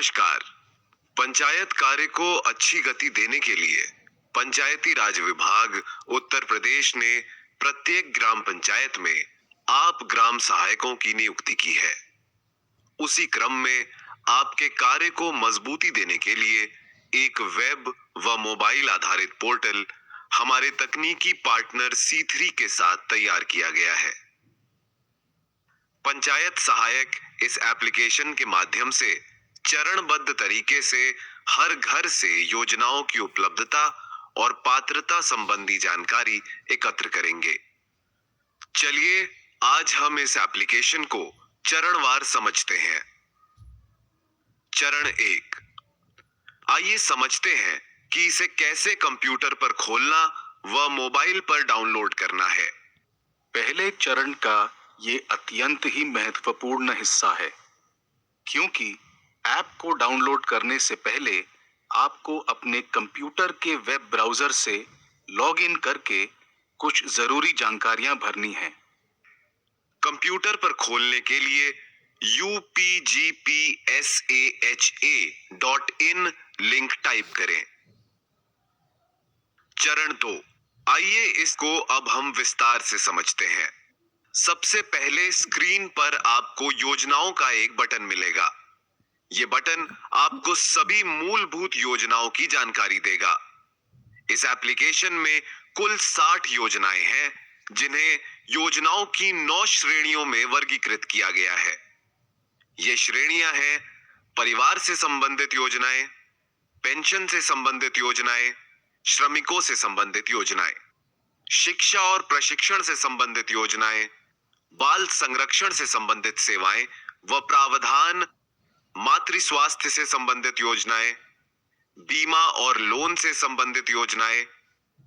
नमस्कार। पंचायत कार्य को अच्छी गति देने के लिए पंचायती राज विभाग उत्तर प्रदेश ने प्रत्येक ग्राम पंचायत में आप ग्राम सहायकों की नियुक्ति की है। उसी क्रम में आपके कार्य को मजबूती देने के लिए एक वेब व मोबाइल आधारित पोर्टल हमारे तकनीकी पार्टनर C3 के साथ तैयार किया गया है। पंचायत सहायक इस एप्लीकेशन के माध्यम से चरणबद्ध तरीके से हर घर से योजनाओं की उपलब्धता और पात्रता संबंधी जानकारी एकत्र करेंगे। चलिए आज हम इस एप्लीकेशन को चरणवार समझते हैं। चरण 1, आइए समझते हैं कि इसे कैसे कंप्यूटर पर खोलना व मोबाइल पर डाउनलोड करना है। पहले चरण का ये अत्यंत ही महत्वपूर्ण हिस्सा है, क्योंकि ऐप को डाउनलोड करने से पहले आपको अपने कंप्यूटर के वेब ब्राउज़र से लॉगिन करके कुछ ज़रूरी जानकारियां भरनी हैं। कंप्यूटर पर खोलने के लिए upgpsaha.in लिंक टाइप करें। चरण 2, आइए इसको अब हम विस्तार से समझते हैं। सबसे पहले स्क्रीन पर आपको योजनाओं का एक बटन मिलेगा। ये बटन आपको सभी मूलभूत योजनाओं की जानकारी देगा। इस एप्लीकेशन में कुल 60 योजनाएं हैं, जिन्हें योजनाओं की 9 श्रेणियों में वर्गीकृत किया गया है। ये श्रेणियां हैं परिवार से संबंधित योजनाएं, पेंशन से संबंधित योजनाएं, श्रमिकों से संबंधित योजनाएं, शिक्षा और प्रशिक्षण से संबंधित योजनाएं, बाल संरक्षण से संबंधित सेवाएं व प्रावधान, मातृ स्वास्थ्य से संबंधित योजनाएं, बीमा और लोन से संबंधित योजनाएं,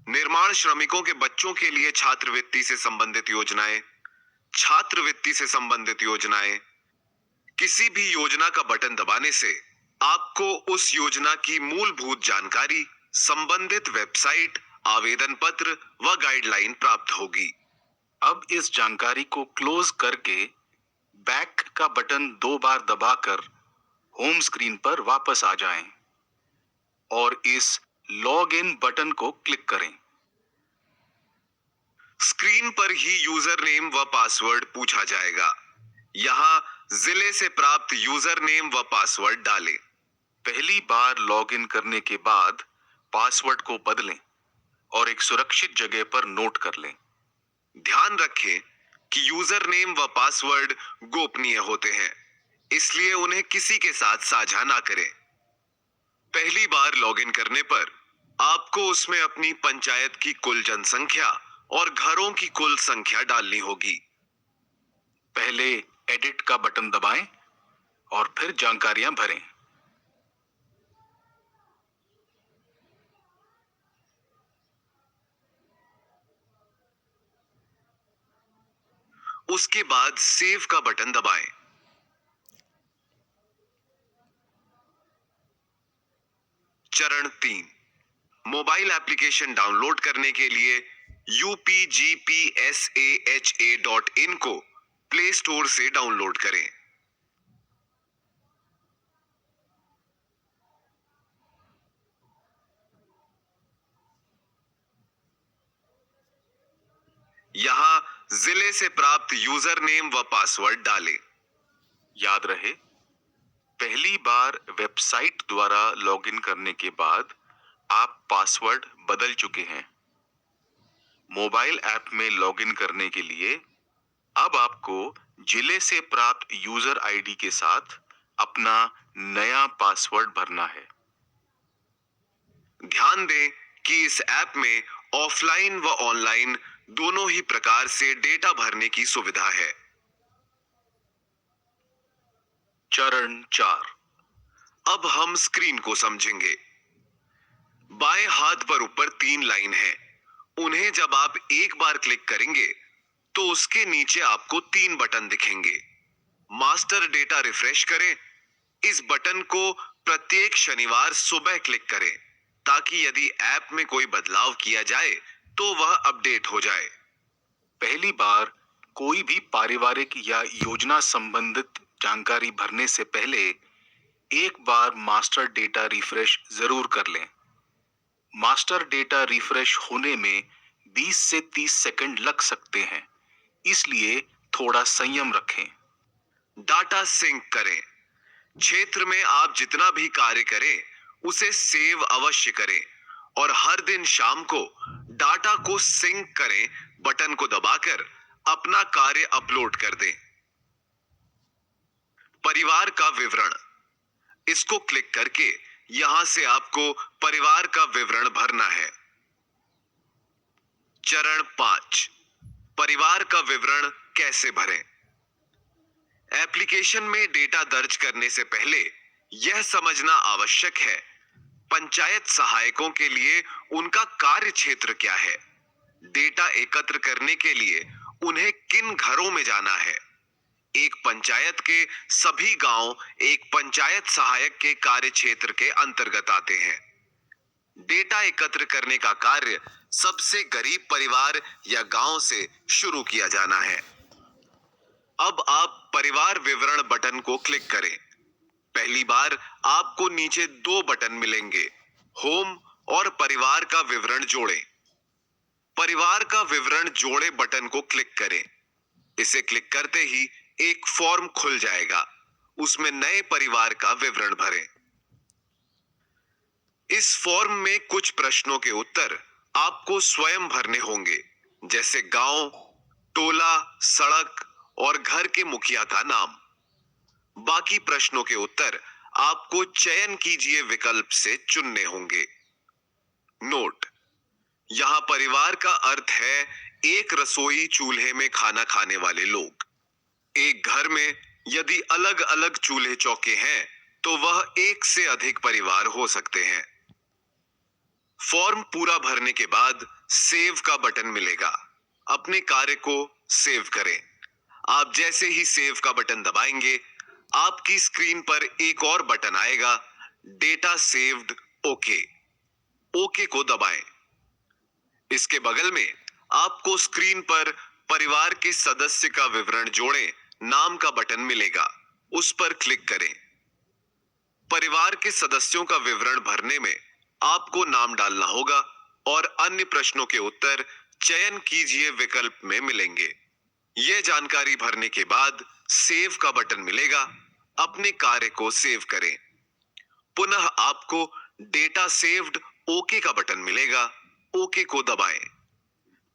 निर्माण श्रमिकों के बच्चों के लिए छात्रवृत्ति से संबंधित योजनाएं, छात्रवृत्ति से संबंधित योजनाएं। किसी भी योजना का बटन दबाने से आपको उस योजना की मूलभूत जानकारी, संबंधित वेबसाइट, आवेदन पत्र व गाइडलाइन प्राप्त होगी। अब इस जानकारी को क्लोज करके बैक का बटन 2 बार दबाकर होम स्क्रीन पर वापस आ जाएं और इस लॉग इन बटन को क्लिक करें। स्क्रीन पर ही यूजर नेम व पासवर्ड पूछा जाएगा। यहाँ जिले से प्राप्त यूजर नेम व पासवर्ड डालें। पहली बार लॉगिन करने के बाद पासवर्ड को बदलें और एक सुरक्षित जगह पर नोट कर लें। ध्यान रखें कि यूजर नेम व पासवर्ड गोपनीय होते हैं, इसलिए उन्हें किसी के साथ साझा ना करें। पहली बार लॉगिन करने पर आपको उसमें अपनी पंचायत की कुल जनसंख्या और घरों की कुल संख्या डालनी होगी। पहले एडिट का बटन दबाएं और फिर जानकारियां भरें। उसके बाद सेव का बटन दबाएं। चरण 3, मोबाइल एप्लीकेशन डाउनलोड करने के लिए upgpsaha.in को प्ले स्टोर से डाउनलोड करें। यहां जिले से प्राप्त यूजर नेम व पासवर्ड डालें। याद रहे, पहली बार वेबसाइट द्वारा लॉगिन करने के बाद आप पासवर्ड बदल चुके हैं। मोबाइल ऐप में लॉगिन करने के लिए अब आपको जिले से प्राप्त यूजर आईडी के साथ अपना नया पासवर्ड भरना है। ध्यान दें कि इस ऐप में ऑफलाइन व ऑनलाइन दोनों ही प्रकार से डेटा भरने की सुविधा है। चरण 4, अब हम स्क्रीन को समझेंगे। बाएं हाथ पर ऊपर 3 लाइन है। उन्हें जब आप एक बार क्लिक करेंगे तो उसके नीचे आपको 3 बटन दिखेंगे। मास्टर डेटा रिफ्रेश करें। इस बटन को प्रत्येक शनिवार सुबह क्लिक करें, ताकि यदि ऐप में कोई बदलाव किया जाए तो वह अपडेट हो जाए। पहली बार कोई भी पारिवारिक या योजना संबंधित जानकारी भरने से पहले एक बार मास्टर डेटा रिफ्रेश जरूर कर लें। मास्टर डेटा रिफ्रेश होने में 20 से 30 सेकंड लग सकते हैं, इसलिए थोड़ा संयम रखें। डाटा सिंक करें। क्षेत्र में आप जितना भी कार्य करें उसे सेव अवश्य करें और हर दिन शाम को डाटा को सिंक करें बटन को दबाकर अपना कार्य अपलोड कर दें। परिवार का विवरण, इसको क्लिक करके यहां से आपको परिवार का विवरण भरना है। चरण 5, परिवार का विवरण कैसे भरें। एप्लीकेशन में डेटा दर्ज करने से पहले यह समझना आवश्यक है, पंचायत सहायकों के लिए उनका कार्य क्षेत्र क्या है, डेटा एकत्र करने के लिए उन्हें किन घरों में जाना है। एक पंचायत के सभी गांव एक पंचायत सहायक के कार्य क्षेत्र के अंतर्गत आते हैं। डेटा एकत्र करने का कार्य सबसे गरीब परिवार या गांव से शुरू किया जाना है। अब आप परिवार विवरण बटन को क्लिक करें। पहली बार आपको नीचे 2 बटन मिलेंगे, होम और परिवार का विवरण जोड़ें। परिवार का विवरण जोड़े बटन को क्लिक करें। इसे क्लिक करते ही एक फॉर्म खुल जाएगा, उसमें नए परिवार का विवरण भरें। इस फॉर्म में कुछ प्रश्नों के उत्तर आपको स्वयं भरने होंगे, जैसे गांव, टोला, सड़क और घर के मुखिया का नाम। बाकी प्रश्नों के उत्तर आपको चयन कीजिए विकल्प से चुनने होंगे। नोट, यहां परिवार का अर्थ है एक रसोई चूल्हे में खाना खाने वाले लोग। एक घर में यदि अलग अलग चूल्हे चौके हैं तो वह एक से अधिक परिवार हो सकते हैं। फॉर्म पूरा भरने के बाद सेव का बटन मिलेगा। अपने कार्य को सेव करें। आप जैसे ही सेव का बटन दबाएंगे, आपकी स्क्रीन पर एक और बटन आएगा, डेटा सेव्ड ओके। ओके को दबाएं। इसके बगल में आपको स्क्रीन पर परिवार के सदस्य का विवरण जोड़ें नाम का बटन मिलेगा, उस पर क्लिक करें। परिवार के सदस्यों का विवरण भरने में आपको नाम डालना होगा और अन्य प्रश्नों के उत्तर चयन कीजिए विकल्प में मिलेंगे। यह जानकारी भरने के बाद सेव का बटन मिलेगा। अपने कार्य को सेव करें। पुनः आपको डेटा सेव्ड ओके का बटन मिलेगा, ओके को दबाएं।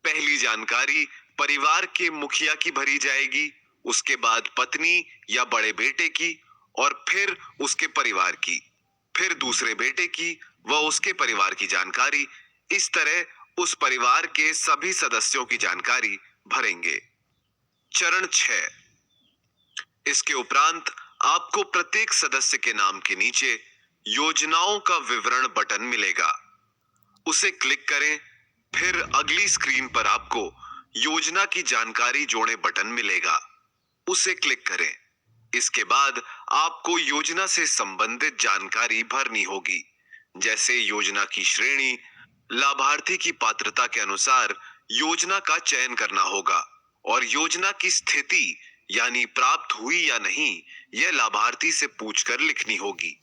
पहली जानकारी परिवार के मुखिया की भरी जाएगी, उसके बाद पत्नी या बड़े बेटे की और फिर उसके परिवार की, फिर दूसरे बेटे की व उसके परिवार की जानकारी। इस तरह उस परिवार के सभी सदस्यों की जानकारी भरेंगे। चरण 6, इसके उपरांत आपको प्रत्येक सदस्य के नाम के नीचे योजनाओं का विवरण बटन मिलेगा, उसे क्लिक करें। फिर अगली स्क्रीन पर आपको योजना की जानकारी जोड़े बटन मिलेगा, उसे क्लिक करें। इसके बाद आपको योजना से संबंधित जानकारी भरनी होगी, जैसे योजना की श्रेणी, लाभार्थी की पात्रता के अनुसार योजना का चयन करना होगा और योजना की स्थिति यानी प्राप्त हुई या नहीं, यह लाभार्थी से पूछकर लिखनी होगी।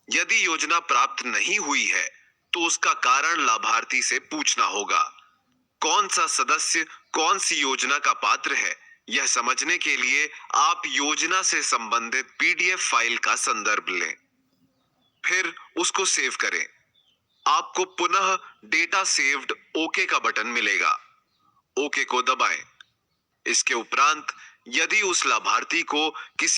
यदि योजना प्राप्त नहीं हुई है तो उसका कारण लाभार्थी से पूछना होगा। कौन सा सदस्य कौन सी योजना का पात्र है, यह समझने के लिए आप योजना से संबंधित पीडीएफ फाइल का संदर्भ लें, फिर उसको सेव करें। आपको पुनः डेटा सेव्ड ओके का बटन मिलेगा, ओके को दबाएं। इसके उपरांत यदि उस लाभार्थी को किसी